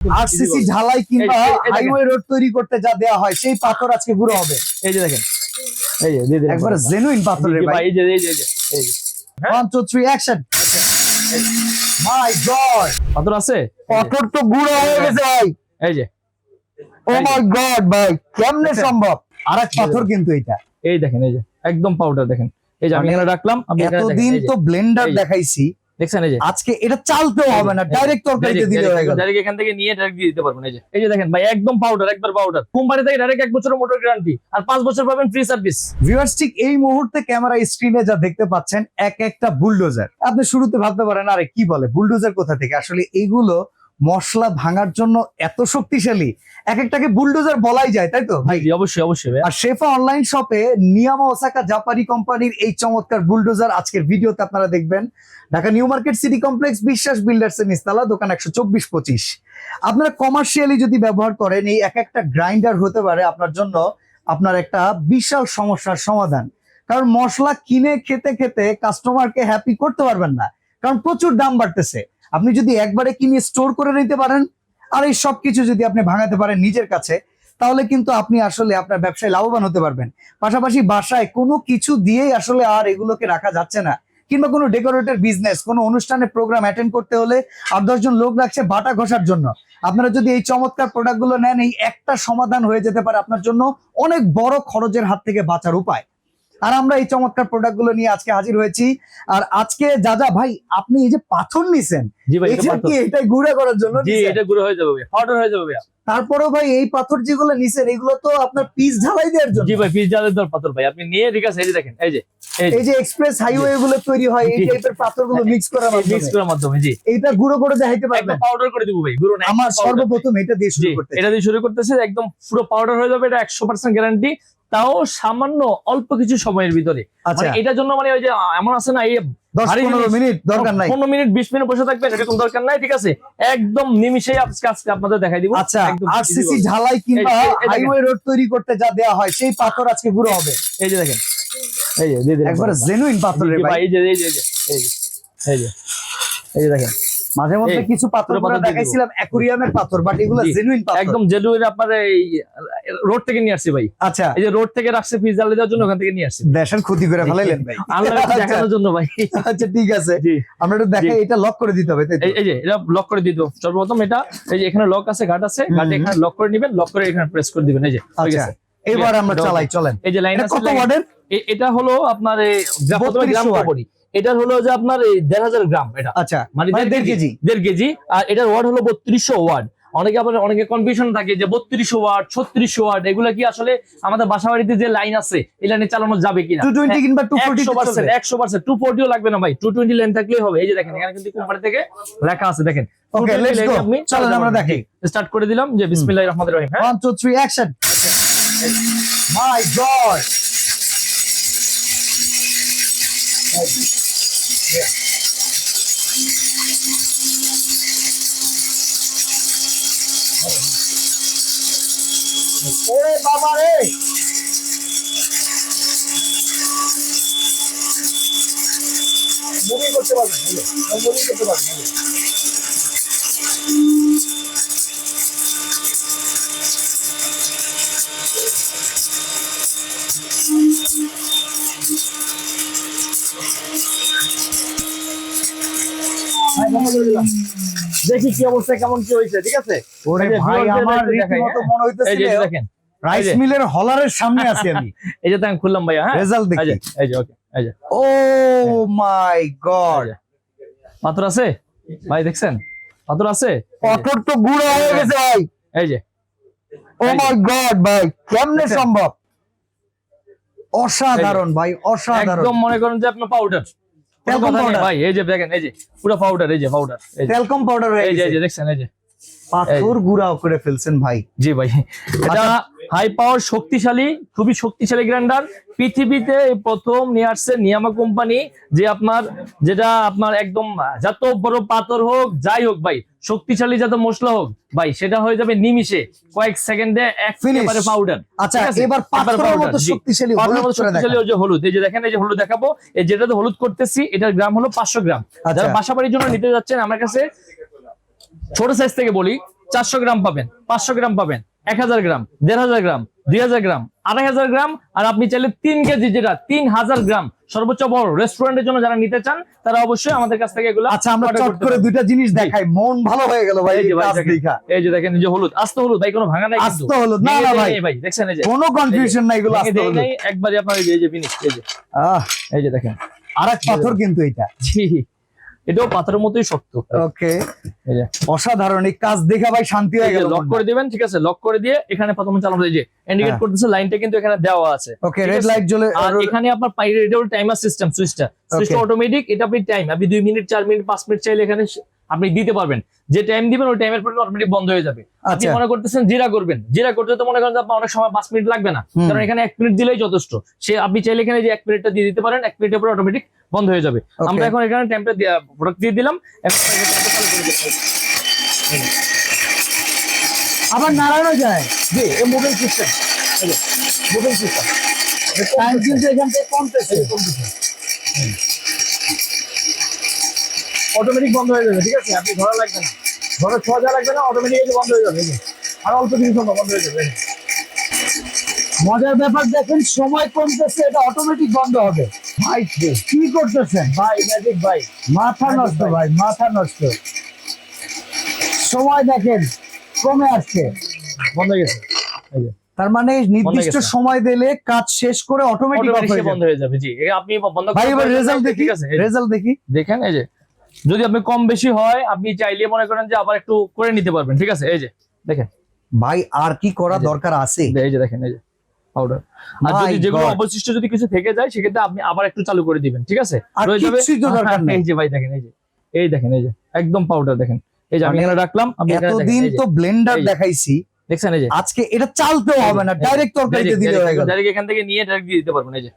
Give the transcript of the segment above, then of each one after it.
RCC ঢালাই কিংবা highway road তৈরি করতে যা দেওয়া হয় সেই পাথর আজকে গুঁড়ো হবে। এই যে দেখেন, এই যে দিয়ে দিলাম একবারে জেনুইন পাথরের ভাই। এই যে এই যে এই যে 1 2 3 অ্যাকশন। মাই গড, পাথর আছে, পাথর তো গুঁড়ো হয়ে গেছে ভাই। এই যে ও মাই গড ভাই, কেমনে সম্ভব? আরেক পাথর কিন্তু এটা। এই দেখেন, এই যে একদম পাউডার দেখেন। এই যে আমি এখানে রাখলাম, আপনি এখানে দেখেন। এতদিন তো ব্লেন্ডার দেখাইছি, দেখছেন? এই যে আজকে এটা চালতেও হবে না, ডাইরেক্ট তরকারিতে দিলে হয়ে গেল। ডাইরেক্ট এখান থেকে নিয়ে ডাইরেক্ট দিয়ে দিতে পারবেন। এই যে এই যে দেখেন ভাই, একদম পাউডার, একবার পাউডার। কোম্পানি থেকে ডাইরেক্ট 1 বছরের মোটর গ্যারান্টি আর 5 বছর পাবেন ফ্রি সার্ভিস। ভিউয়ার্স, ঠিক এই মুহূর্তে ক্যামেরা স্ক্রিনে যা দেখতে পাচ্ছেন এক একটা বুলডোজার। আপনি শুরুতে ভাবতে পারেন আরে কি বলে, বুলডোজার কোথা থেকে? আসলে এইগুলো মশলা ভাঙার জন্য এত শক্তিশালী, এক একটাকে বুলডোজার বলাই যায়, তাই তো ভাই? অবশ্যই অবশ্যই ভাই। আর শেফা অনলাইন শপে নিয়ামা ওসাকা জাপানি কোম্পানির এই চমৎকার বুলডোজার আজকের ভিডিওতে আপনারা দেখবেন। Dhaka new Market City Complex, Biswas builders এর নিচতলা, দোকান 124-25। আপনারা কমার্শিয়ালি যদি ব্যবহার করেন, এই এক একটা গ্রাইন্ডার হতে পারে আপনার জন্য আপনার একটা বিশাল সমস্যার সমাধান। কারণ মশলা কিনে খেতে খেতে কাস্টমারকে হ্যাপি করতে পারবেন না, কারণ প্রচুর দাম বাড়তেছে। আপনি যদি একবারে কিনে স্টোর করে নিতে পারেন আর এই সবকিছু যদি আপনি ভাঙাতে পারেন নিজের কাছে, তাহলে কিন্তু আপনি আসলে আপনার ব্যবসায় লাভবান হতে পারবেন। পাশাপাশি বাসায় কোনো কিছু দিয়েই আসলে আর এগুলোকে রাখা যাচ্ছে না, কিংবা কোনো ডেকোরেটর বিজনেস, কোনো অনুষ্ঠানে প্রোগ্রাম অ্যাটেন্ড করতে হলে 8-10 জন লোক লাগছে বাটা ঘষার জন্য। আপনারা যদি এই চমৎকার প্রোডাক্টগুলো নেন, এই একটা সমাধান হয়ে যেতে পারে আপনার জন্য অনেক বড় খরচের হাত থেকে বাঁচার উপায়। আর আমরা এই চমৎকার প্রোডাক্টগুলো নিয়ে আজকে হাজির হয়েছি। আর আজকে যা ভাই, আপনি এই যে পাথর নিছেন, এটা গুঁড়া করার জন্য? জি, এটা গুঁড়ো হয়ে যাবে, পাউডার হয়ে যাবে। তারপরেও ভাই এই পাথর যেগুলো নিছেন, এগুলো তো আপনার পিস ঢালাই দেওয়ার জন্য। জি ভাই, পিস ঢালাই দেওয়ার পাথর ভাই, আপনি নিয়ে ঠিক আছে। এই যে দেখেন, এই যে এক্সপ্রেস হাইওয়ে গুলো তৈরি হয় এই টাইপের পাথরগুলো মিক্স করার মাধ্যমে। জি, এটা গুঁড়ো করে দেখাইতে পারবেন? পাউডার করে দিব ভাই, গুঁড়ো না। আমার সর্বপ্রথম এটা দিয়ে শুরু করতেছে, একদম পুরো পাউডার হয়ে যাবে। এটা 100% গ্যারান্টি, তাও সামান্য অল্প কিছু সময়ের ভিতরে। মানে এটার জন্য মানে ওই যে এমন আছে না, এই 10-15 মিনিট দরকার নাই, 15 মিনিট 20 মিনিট বসে থাকবেন, এরকম দরকার নাই। ঠিক আছে, একদম নিমিশেই আজকে আপনাদের দেখাই দিব। আচ্ছা, আরসিসি ঢালাই কিংবা হাইওয়ে রোড তৈরি করতে যা দেওয়া হয় সেই পাথর আজকে গুঁড়ো হবে। এই যে দেখেন, এই যে দিয়ে দিলাম একবারে জেনুইন পাথরের ভাই। এই যে এই যে এই যে দেখেন, মাঝে মধ্যে কিছু পাথর দেখাইছিলাম অ্যাকুরিয়ামের পাথর, বাট এগুলো জেনুইন পাথর, একদম জেনুইন। আপনার এই রোড থেকে নিয়ে আসছি ভাই। আচ্ছা, এই যে রোড থেকে রাখছে পিস জ্বালিয়ে দেওয়ার জন্য, ওখান থেকে নিয়ে আসছি। দেশের ক্ষতি করে ফেলাইলেন ভাই, আল্লাহ দেখানোর জন্য ভাই। আচ্ছা ঠিক আছে, আমরা একটু দেখাই। এটা লক করে দিতে হবে, এই যে এটা লক করে দিতে হবে সর্বপ্রথম। এটা এই যে এখানে লক আছে, গার্ড আছে, গার্ডে এখানে লক করে নেবেন, লক করে এখানে প্রেস করে দিবেন। এই যে ঠিক আছে, এবার আমরা চালাই, চলেন। এই যে লাইন আছে, কত ওয়াটের? এটা হলো আপনার এই গ্রাম কোম্পানি, এটা হলো যে আপনার এই 1500 গ্রাম। এটা আচ্ছা, মানে 1.5 কেজি। আর এটার ওয়াট হলো 3200 ওয়াট। অনেকে কনফিউশন থাকে যে 3200 ওয়াট 3600 ওয়াট এগুলা কি আসলে আমাদের বাসাবাড়িতে যে লাইন আছে এই লাইনে চালানো যাবে কিনা? 220 কিংবা 240 100% 240 ও লাগবে না ভাই, 220 লাইন থাকলেই হবে। এই যে দেখেন, এখানে কিন্তু কোম্পানি থেকে লেখা আছে, দেখেন। ওকে, লেটস গো, চলেন আমরা দেখি। স্টার্ট করে দিলাম যে বিসমিল্লাহির রহমানির রহিম। 1 2 3 অ্যাকশন। মাই গড, ওরে বাবা রে, মুভি করতে পারবেন, মুভি করতে পারবেন। দেখি কি অবস্থা, কেমন কি হয়েছে। ঠিক আছে, ওরে ভাই, আমার রীতিমতো মনে হইতেছে দেখেন রাইস মিলের হলারের সামনে আছি আমি। এই যে দেখেন, খুললাম ভাই। হ্যাঁ, রেজাল্ট দেখি। এই যে ওকে, এই যে ও মাই গড, পাথর আছে ভাই, দেখছেন? পাথর আছে, পাথর তো গুঁড়ো হয়ে গেছে ভাই। এই যে ও মাই গড ভাই, কেমনে সম্ভব? অসাধারণ ভাই, অসাধারণ। একদম মনে করেন যে আপনার পাউডার ভাই। এই যে দেখেন, এই যে পুরো পাউডার, এই যে পাউডার, তেলকম পাউডার হয়ে গেছে। এই যে দেখছেন, এই যে পাথর গুঁড়াও করে ফেলছেন ভাই। জি ভাই, এটা হাই পাওয়ার শক্তিশালী, খুবই শক্তিশালী গ্রাইন্ডার। পৃথিবীতে প্রথম নিয়ে আসছে নিয়ামা কোম্পানি, যে যেটা আপনার একদম যত বড় পাথর হোক যাই হোক ভাই, শক্তিশালী যত মশলা হোক ভাই, সেটা হয়ে যাবে নিমিষে, কয়েক সেকেন্ডে একেবারে পাউডার। আচ্ছা, এবার পাথরের মতো শক্তিশালী ওই যে হলুদ, এই যে দেখেন, এই যে হলুদ দেখাবো। এই যেটাতে হলুদ করতেছি, এটার গ্রাম হলো 500 গ্রাম। যারা বাসাবাড়ির জন্য নিতে যাচ্ছেন, আমার কাছে ছোট সাইজ থেকে বলি 400 গ্রাম পাবেন, 500 গ্রাম পাবেন, 1000 গ্রাম, 1500 গ্রাম, 2000 গ্রাম, 2500 গ্রাম, আর আপনি চাইলে 3 কেজি যেটা 3000 গ্রাম সর্বোচ্চ বড় রেস্টুরেন্টের জন্য যারা নিতে চান তারা অবশ্যই আমাদের কাছ থেকে এগুলো। আচ্ছা আমরা চট করে দুইটা জিনিস দেখাই, মন ভালো হয়ে গেল ভাই। এই যে দেখেন, এই যে হলুদ, আস্ত হলুদ ভাই, কোনো ভাঙা নাই কিন্তু, আস্ত হলুদ না না ভাই ভাই দেখছেন, এই যে কোনো কনফিউশন নাই, এগুলো আস্ত হলুদ একবারে আপনার এই যে ফিনিশ। এই যে এই যে দেখেন আরেক পাথর কিন্তু এটা, জি এটাও পাথরের মতোই শক্ত। ওকে অসাধারণ, এই কাজ দেখে ভাই শান্তি হয়ে গেল। লক করে দিবেন, ঠিক আছে, লক করে দিয়ে এখানে প্রথমে চালানো, এই যে ইন্ডিকেট করতেছে লাইনটা কিন্তু এখানে দেওয়া আছে। ওকে রেড লাইট জ্বলে, আর এখানে আপনার রেডিও টাইমার সিস্টেম, সুইচটা অটোমেটিক, এটা আপনি টাইম, আপনি 2 মিনিট 4 মিনিট 5 মিনিট চাইলে এখানে আপনি দিতে পারবেন, যে টাইম দিবেন ওই টাইমের পরে অটোমেটিক বন্ধ হয়ে যাবে। আপনি মনে করতেছেন জিরা করবেন, জিরা করতে তো মনে করেন আপনার অনেক সময় 5 মিনিট লাগবে না, কারণ এখানে 1 মিনিট দিলেই যথেষ্ট। সে আপনি চাইলে এখানে যে 1 মিনিটটা দিয়ে দিতে পারেন, 1 মিনিটের পরে অটোমেটিক বন্ধ হয়ে যাবে। আমরা এখন এখানে টাইমটা প্রোডাক্ট দিয়ে দিলাম, এখন আবার নাড়ানো যায়। জি এই মুভিং সিস্টেম, এই যে মুভিং সিস্টেম, টাইম কিন্তু এখান থেকে কমতেছে, অটোমেটিক বন্ধ হয়ে যাবে। ঠিক আছে, আপনি ধরা লাগবে না, ধরে ছোঁয়া যা লাগবে না, অটোমেটিক বন্ধ হয়ে যাবে। আর অল্প কিছু সময় বন্ধ হয়ে যাবে। মজার ব্যাপার দেখেন, সময় কমতেছে, এটা অটোমেটিক বন্ধ হবে। ভাই কি করতেছেন ভাই? ম্যাজিক ভাই, মাথা নষ্ট ভাই, মাথা নষ্ট। সময় দেখেন কমে আসছে, বন্ধ হয়ে গেছে। এই যে তার মানে নির্দিষ্ট সময় দিলে কাজ শেষ করে অটোমেটিক বন্ধ হয়ে যাবে। জি আপনি বন্ধ ভাই এবার রেজাল্ট দেখি, ঠিক আছে রেজাল্ট দেখি। দেখেন এই যে যদি আপনি কম বেশি হয়, আপনি চাইলে মনে করেন যে আবার একটু করে নিতে পারবেন। ঠিক আছে, এই যে দেখেন ভাই আর কি করা দরকার আছে? এই যে দেখেন, এই যে পাউডার। আর যদি যেগুলো অবশিষ্ট যদি কিছু থেকে যায়, সেক্ষেত্রে আপনি আবার একটু চালু করে দিবেন। ঠিক আছে, এই যে ভাই দেখেন, এই যে এই দেখেন, এই যে একদম পাউডার দেখেন, এই যে আমি এখানে রাখলাম। এতদিন তো ব্লেন্ডার দেখাইছি, দেখছেন, এই যে আজকে এটা চালতেও হবে না, ডাইরেক্ট তরকারিতে দিলে হয়ে গেল। ডাইরেক্ট এখান থেকে নিয়ে ডাইরেক্ট দিয়ে দিতে পারবেন। এই যে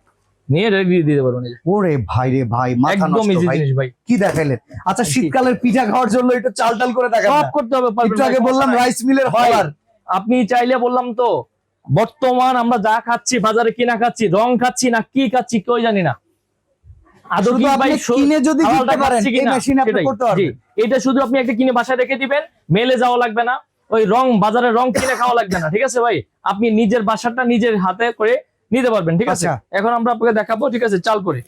নিয়ে ডাইরেক্ট দিয়ে দিতে পারবেন। এই যে ওরে ভাই রে ভাই, মাথা একদম নষ্ট ইজি ভাই। জিনিস ভাই, কি দেখাইলেন? আচ্ছা শীতকালের পিঠা খাওয়ার জন্য একটু চাল টাল করে দেখান, সব করতে হবে। একটু আগে বললাম রাইস মিলের খাবার, আপনি চাইলে বললাম তো, বর্তমান আমরা যা খাচ্ছি বাজারে, কিনা খাচ্ছি, রং খাচ্ছি না কি খাচ্ছি কেউ জানি না। আদৌ কি ভাই কিনে যদি দিতে পারেন এই মেশিনে আপনি করতে পারবেন। এটা শুধু আপনি একটা কিনে বাসায় রেখে দিবেন, মেলে যাওয়া লাগবে না, ওই রং বাজারে রং কিনে খাওয়া লাগবে না। ঠিক আছে ভাই, আপনি নিজের বাসাটা নিজের হাতে করে নিতে পারবেন। ঠিক আছে, এখন আমরা আপনাকে দেখাবো। ঠিক আছে, চাল করে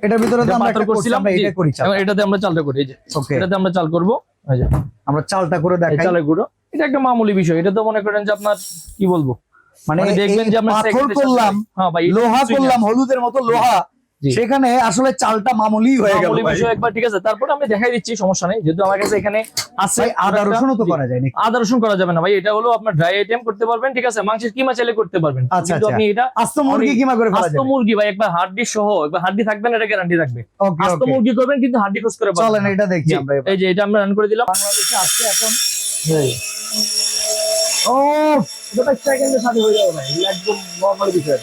এটার ভিতরে তো আমরা করছিলাম, এটা করি চাল, এটাতে আমরা চালটা করি। এই যে এটাতে আমরা চাল করব, এই যে আমরা চালটা করে দেখাই। চালের গুঁড়ো এটা একটা মামুলি বিষয়, এটা তো মনে করেন যে আপনার কি বলবো, মানে দেখবেন যে আমরা পাথর করলাম, লোহা করলাম, হলুদের মতো লোহা, সেখানে আসলে চালটা মামুলি হয়ে গেল একবার। ঠিক আছে, তারপরে আমি দেখাই দিচ্ছি, সমস্যা নেই, যেহেতু আমার কাছে এখানে আছে। আদা রসুনও তো করা যায় নাকি? আদা রসুন করা যাবে না ভাই, এটা হলো আপনার ড্রাই আইটেম করতে পারবেন। ঠিক আছে, মাংসের কিমা চাইলে করতে পারবেন, কিন্তু আপনি এটা আস্ত মুরগি কিমা করে ফেলা যায়। আস্ত মুরগি ভাই, একবার হাড্ডি সহ, একবার হাড্ডি থাকবে না, এটা গ্যারান্টি থাকবে। আস্ত মুরগি করবেন কিন্তু হাড্ডি খোঁজ করে পাবেন। চলেন এটা দেখি আমরা। এই যে এটা আমরা রান করে দিলাম। বাংলাদেশে আসছে এখন, ও এটা সেকেন্ডের সাথে হয়ে যাবে ভাই, একদম নরমাল বিষয়।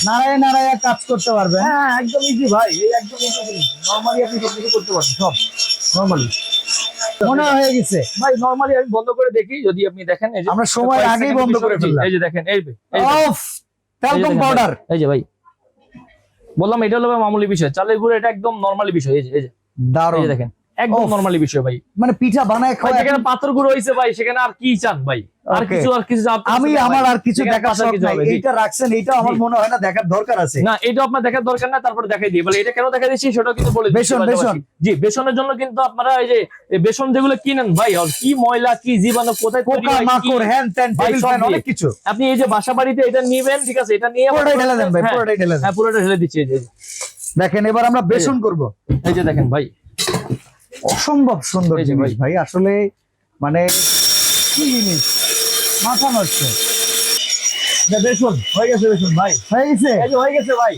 নাড়ায় নাড়ায় কাজ করতে পারবে, হ্যাঁ একদম ইজি ভাই, এই একদম নরমালি আপনি সব কিছু করতে পারবেন, সব নরমালি মনে হয়ে গেছে ভাই। নরমালি আমি বন্ধ করে দেখি, যদি আপনি দেখেন, এই যে আমরা সময় আগেই বন্ধ করে ফেললাম। এই যে দেখেন, এই তেলকম পাউডার, এই যে ভাই বললাম এটা হলো মামুলি বিষয়, চালের গুঁড়ো এটা একদম নরমালি বিষয়। এই যে দারুণ, দেখেন একদম নরমালি বিষয় ভাই, মানে পিঠা বানায় খাওয়া। যেখানে পাথর গুঁড়ো হইছে ভাই, সেখানে আর কি চান ভাই? আর কিছু আমি আমার আর কিছু দেখার শখ নাই। এইটা রাখছেন, এইটা আমার মনে হয় না দেখার দরকার আছে। না, এটা আপনার দেখার দরকার না, তারপরে দেখাই দিই। বলে এটা কেন দেখা দিচ্ছি সেটা কিন্তু বলে দিচ্ছি। বেসন, জি বেসনের জন্য কিন্তু আপনারা এই যে বেসন যেগুলো কিনেন ভাই, কি ময়লা, কি জীবাণু, কোথায় তৈরি হয়, মাকড়, হ্যান ত্যান, টেবিল ফ্যান, অনেক কিছু। আপনি এই যে বাসা বাড়িতে এটা নিবেন, ঠিক আছে, এটা নিয়ে পুরোটাই ঢেলে দেন ভাই, পুরোটাই ঢেলে দেন। হ্যাঁ পুরোটা ঢেলে দিচ্ছি। এই যে দেখেন, এবার আমরা বেসন করব। এই যে দেখেন ভাই, অসম্ভব সুন্দর জিনিস ভাই, আসলে মানে কি জিনিস, মাথা নষ্ট। বেসন হয়ে গেছে, বেসন ভাই হয়ে গেছে, এই যে হয়ে গেছে ভাই,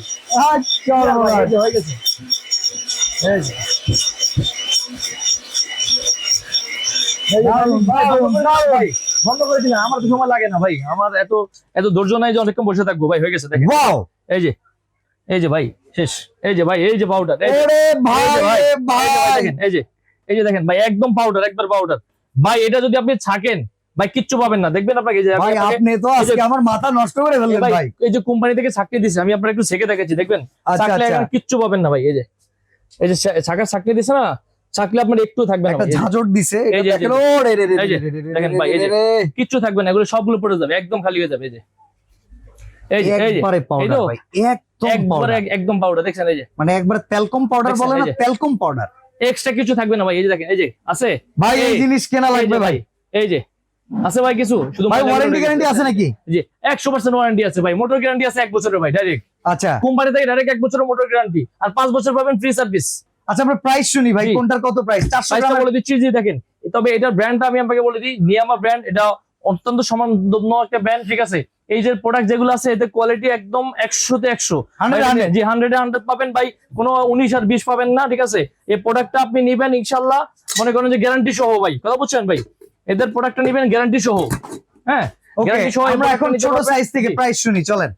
এই যে হয়ে গেছে। এই যে বন্ধ করে দিলাম, আমার তো সময় লাগে না ভাই, আমার এত ধৈর্য নাই যে অনেকক্ষণ বসে থাকবো ভাই। হয়ে গেছে দেখেন, এই যে ভাই শেষ। এই যে ভাই, এই যে পাউডার, এই যে দেখেন ভাই, একদম পাউডার, একবার পাউডার ভাই। এটা যদি আপনি ছাকেন ভাই কিচ্ছু পাবেন না, দেখবেন আপনাকে। ভাই আপনি তো আজকে আমার মাথা নষ্ট করে ফেললেন ভাই। এই যে কোম্পানি থেকে ছাকনি দিছে, আমি আপনাকে একটু ছেঁকে দেখাচ্ছি, দেখবেন ছাকলে কিচ্ছু পাবেন না ভাই। এই যে ছাকার ছাকনি দিছে না, চাকলে আপনার একটু থাকবে না একটা ভাই। ঝাঁঝর দিছে, এই যে, দেখেন ও রে রে রে এই যে, রে রে রে দেখেন ভাই, এই যে, রে। কিচ্ছু থাকবে না, এগুলো সবগুলো পড়ে যাবে, একদম খালি হয়ে যাবে। এই যে, এই যে, এই যে, একবারে এই পাউডার তো, ভাই, একদম একবারে পাউডার, একদম পাউডার, দেখছেন? এই যে, মানে একবার তেলকম পাউডার দেখছেন? বলে এই না, যে, তেলকম পাউডার এক্সট্রা কিছু থাকবে না ভাই। এই যে দেখেন, এই যে আছে ভাই, এই জিনিস কেনা এই লাগবে যে ভাই। এই যে আছে ভাই কিছু, শুধু ভাই ময়লা ওয়ারেন্টি গুলো গ্যারান্টি আছে নাকি? জি 100% ওয়ারেন্টি আছে ভাই, মোটর গ্যারান্টি আছে 1 বছরের ভাই, ডাইরেক্ট আচ্ছা কোম্পানি থেকে ডাইরেক্ট 1 বছরের মোটর গ্যারান্টি, আর 5 বছর পাবেন ফ্রি সার্ভিস। আচ্ছা, আমরা প্রাইস শুনি ভাই, জি। কোনটার কত প্রাইস? 400 প্রাইসটা গ্রাম বলে দিচ্ছি, যে দেখেন, তবে এটার ব্র্যান্ডটা আমি আপনাকে বলে দিই, নিয়ামা ব্র্যান্ড, এটা অত্যন্ত সম্মানধন্য একটা ব্র্যান্ড, ঠিক আছে? এই যে প্রোডাক্ট যেগুলো আছে, এতে কোয়ালিটি একদম 100-তে 100, 100 জি 100-এ 100 পাবেন ভাই, কোনো 19 আর 20 পাবেন না, ঠিক আছে? এই প্রোডাক্টটা আপনি নিবেন ইনশাআল্লাহ, মনে করেন যে গ্যারান্টি সহ ভাই, কথা বুঝছেন ভাই? এদের প্রোডাক্টটা নিবেন গ্যারান্টি সহ, হ্যাঁ ওকে। গ্যারান্টি সহ। আমরা এখন ছোট সাইজ থেকে প্রাইস শুনি, চলেন।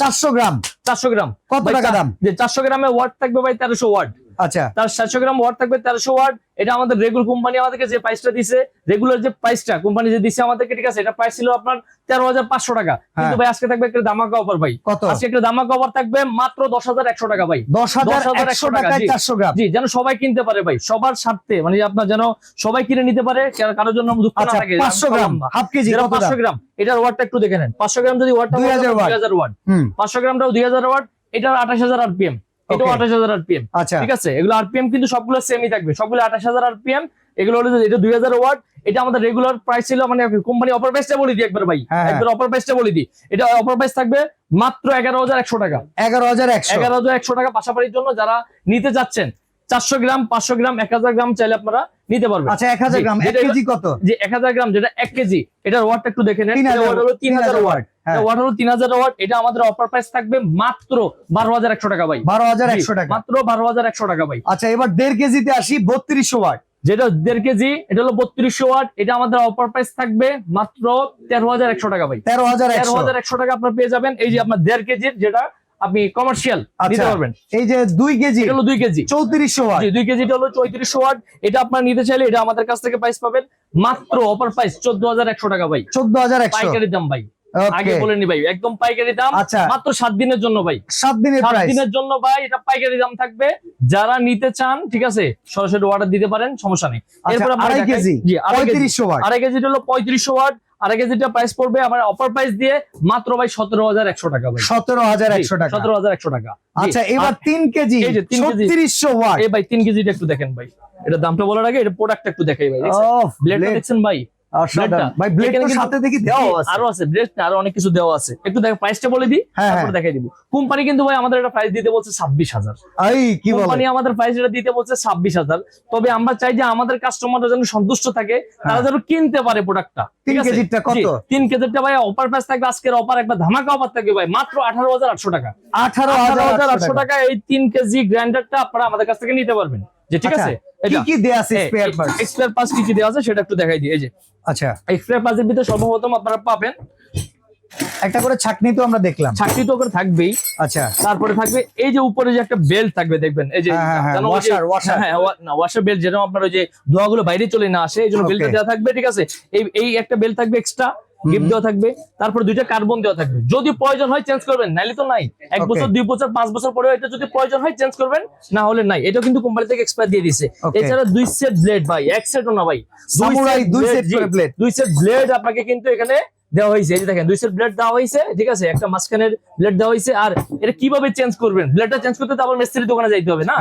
400 গ্রাম 400 গ্রাম কত টাকা দাম? যে 400 গ্রামে ওয়াট থাকবে ভাই 1300 ওয়াট, আচ্ছা, তার 700 গ্রাম ওয়াট থাকবে 1300 ওয়াট। এটা আমাদের রেগুলার কোম্পানি আমাদেরকে যে প্রাইসটা দিছে, রেগুলার যে প্রাইসটা কোম্পানি যে দিছে আমাদেরকে, ঠিক আছে? এটা প্রাইস ছিল আপনার 13,500 টাকা, কিন্তু ভাই আজকে থাকবে একটা ধামাকা অফার ভাই। কত? আজকে একটা ধামাকা অফার থাকবে মাত্র 10,100 টাকা ভাই, 10,100 টাকায় 400 গ্রাম। জি, যেন সবাই কিনতে পারে ভাই, সবার স্বার্থে, মানে আপনার যেন সবাই কিনে নিতে পারে, কারোর জন্য দুঃখ না আচ্ছা, থাকে। 500 গ্রাম হাফ কেজি যেটা কত দাম? 500 গ্রাম, এটার ওয়াটটা একটু দেখে নেন। 500 গ্রাম যদি ওয়াটটা 2000 ওয়াট। 2000 ওয়াট, হুম 500 গ্রামটাও 2000 ওয়াট, এটা 28,000 আরপিএম, এটাও 28,000 আরপিএম, আচ্ছা, ঠিক আছে? এগুলো আরপিএম কিন্তু সবগুলো সেমই থাকবে, সবগুলো 28,000 আরপিএম। এগুলো হলো, এটা 2000 ওয়াট, এটা আমাদের রেগুলার প্রাইস ছিল, মানে কোম্পানি অফার প্রাইসটা বলে দিই একবার ভাই, একবার অফার প্রাইসটা বলে দিই। এটা অফার প্রাইস থাকবে মাত্র 11,100 টাকা, 11,100 টাকা। পাশাপাশির জন্য যারা নিতে যাচ্ছেন 400 গ্রাম, 500 গ্রাম, 1000 গ্রাম চাইলে আপনারা নিতে পারবেন। আচ্ছা, 1000 গ্রাম 1 কেজি কত? যে 1000 গ্রাম যেটা 1 কেজি, এটার ওয়াটটা একটু দেখে নেন। 3000 ওয়াট হলো 3000 ওয়াট, হ্যাঁ। ওয়াট হলো 3000 ওয়াট। এটা আমাদের অফার প্রাইস থাকবে মাত্র 12,100 টাকা ভাই, 12,100 টাকা, মাত্র 12,100 টাকা ভাই। আচ্ছা, এবার 1.5 কেজিতে আসি, 3200 ওয়াট, যেটা 1.5 কেজি, এটা হলো 3200 ওয়াট। এটা আমাদের অফার প্রাইস থাকবে মাত্র 13,100 টাকা ভাই, 13,100 টাকা আপনার পেয়ে যাবেন। এই যে আপনার 1.5 কেজির, যেটা আপনি কমার্শিয়াল নিতে পারবেন। এই যে 2 কেজি, এটা হলো 2 কেজি, 3400 ওয়াট, জি 2 কেজিটা হলো 3400 ওয়াট। এটা আপনার নিতে চাইলে এটা আমাদের কাছ থেকে প্রাইস পাবেন মাত্র অফার প্রাইস 14,100 টাকা ভাই, 14,100 পাইকারি দাম ভাই। আগে বলে নি ভাই, একদম পাইকারি দাম, আচ্ছা, মাত্র 7 দিনের জন্য ভাই, 7 দিনের 7 প্রাইস, দিনের জন্য ভাই এটা পাইকারি দাম থাকবে। যারা নিতে চান, ঠিক আছে, সরাসরি অর্ডার দিতে পারেন, সমস্যা নেই। এরপর 2.5 কেজি, জি 3500 ওয়াট, 2.5 কেজিটা হলো 3500 ওয়াট। 2.5 কেজিটা প্রাইস পড়বে আমার অফার প্রাইস দিয়ে মাত্র ভাই 17,100 টাকা ভাই, 17,100 টাকা, 17,100 টাকা। আচ্ছা, এবার 3 কেজি, এই যে 3 কেজি 3600 ওয়াট, এই ভাই 3 কেজিটা একটু দেখেন ভাই, এটা দামটা বলার আগে এটা প্রোডাক্টটা একটু দেখাই ভাই। ব্লেডটা দেখছেন ভাই, ভাই ব্লেডটার সাথে দেখি দেওয়া আছে, আরো আছে ব্লেড, আরো অনেক কিছু দেওয়া আছে। একটু দেখ, প্রাইসটা বলে দিই, তারপর দেখাই দিব। কোম্পানি কিন্তু ভাই আমাদের এটা প্রাইস দিতে বলছে 26,000, এই কি বলে, কোম্পানি আমাদের প্রাইস এটা দিতে বলছে 26,000। তবে আমরা চাই যে আমাদের কাস্টমাররা যেন সন্তুষ্ট থাকে, তারা যেন কিনতে পারে প্রোডাক্টটা। 3 কেজিটা কত? 3 কেজিটা ভাই অফার প্রাইস থাকবে, আজকের অফার একটা ধামাকা অফার থাকবে ভাই, মাত্র 18,800 টাকা, 18,800 টাকা। এই 3 কেজি গ্রাইন্ডারটা আপনারা আমাদের কাছ থেকে নিতে পারবেন, যে ঠিক আছে? কি কি দেয়া আছে স্পেয়ার পার্টস? স্পেয়ার পার্টস কি কি দেওয়া আছে সেটা একটু দেখাই দিই। এই যে আচ্ছা, স্পেয়ার পার্টসের ভিতরে সর্বপ্রথম আপনারা পাবেন একটা করে ছাকনি, তো আমরা দেখলাম, ছাকনি তো করে থাকবেই। আচ্ছা, তারপরে থাকবে এই যে উপরে যে একটা বেল্ট থাকবে, দেখবেন এই যে ওয়াশার বেল্ট, যেটা আপনার ওই যে ধোঁয়াগুলো বাইরে চলে না আসে, এই জন্য বেল্টটা দেওয়া থাকবে, ঠিক আছে? এই একটা বেল্ট থাকবে এক্সট্রা, গিফট দেওয়া থাকবে। তারপর 2টা কার্বন দেওয়া থাকবে, যদি প্রয়োজন হয় চেঞ্জ করবেন, নাইলে তো নাই। 1 বছর 2 বছর 5 বছর পরে এটা যদি প্রয়োজন হয় চেঞ্জ করবেন, না হলে নাই। এটা কিন্তু কোম্পানি থেকে এক্সপায়ার দিয়ে দিছে। এছাড়া 2 সেট ব্লেড ভাই, 1 সেটও না ভাই, 2 সেট ব্লেড আপনাকে কিন্তু এখানে দেওয়া হয়েছে। এই যে দেখেন 2 সেট ব্লেড দেওয়া হয়েছে, ঠিক আছে? একটা মাঝখানের ব্লেড দেওয়া হয়েছে। আর এটা কিভাবে চেঞ্জ করবেন, ব্লেডটা চেঞ্জ করতে তো আবার মিস্ত্রির দোকানে যাইতে হবে না,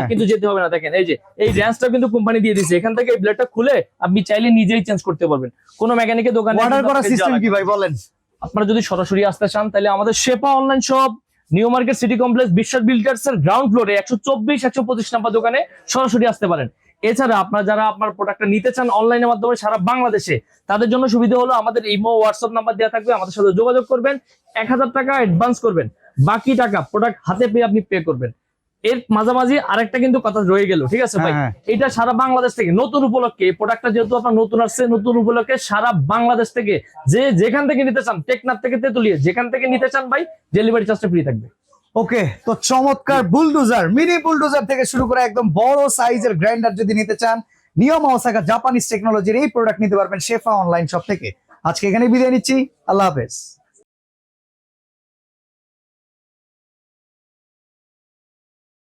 কিন্তু যেতে হবে না। দেখেন এই যে এই রেঞ্জটা কিন্তু কোম্পানি দিয়ে দিয়েছে, এখান থেকে এই ব্লেডটা খুলে আপনি চাইলে নিজেই চেঞ্জ করতে পারবেন, কোনো মেকানিকের দোকানে। অর্ডার করার সিস্টেম কি ভাই বলেন? আপনারা যদি সরাসরি আসতে চান, তাহলে আমাদের Shefa online shop, New Market City Complex, Biswas builders এর গ্রাউন্ড ফ্লোরে 124-125 নাম্বার দোকানে সরাসরি আসতে পারেন। এছাড়া আপনারা যারা আপনার প্রোডাক্টটা নিতে চান অনলাইনের মাধ্যমে সারা বাংলাদেশে, তাদের জন্য সুবিধা হলো আমাদের ইমো হোয়াটসঅ্যাপ নাম্বার দেওয়া থাকবে, আমাদের সাথে যোগাযোগ করবেন, 1000 টাকা অ্যাডভান্স করবেন, বাকি টাকা প্রোডাক্ট হাতে পেয়ে আপনি পে করবেন। এর মাঝামাঝি আরেকটা কিন্তু কথা রয়ে গেল, ঠিক আছে ভাই? এটা সারা বাংলাদেশ থেকে নতুন উপলক্ষে, এই প্রোডাক্টটা যেহেতু আপনার নতুন আসছে, নতুন উপলক্ষে সারা বাংলাদেশ থেকে যে যেখান থেকে নিতে চান, টেকনাফ থেকে তেতুলিয়া, যেখান থেকে নিতে চান ভাই, ডেলিভারি চার্জটা ফ্রি থাকবে। ওকে, তো চমৎকার বুলডোজার, মিনি বুলডোজার থেকে শুরু করে একদম বড় সাইজের গ্রাইন্ডার যদি নিতে চান, নিয়ামা ওসাকা জাপানিজ টেকনোলজির এই প্রোডাক্ট নিতে পারবেন শেফা অনলাইন শপ থেকে। আজকে এখানে বিদায় নিচ্ছি, আল্লাহ হাফেজ।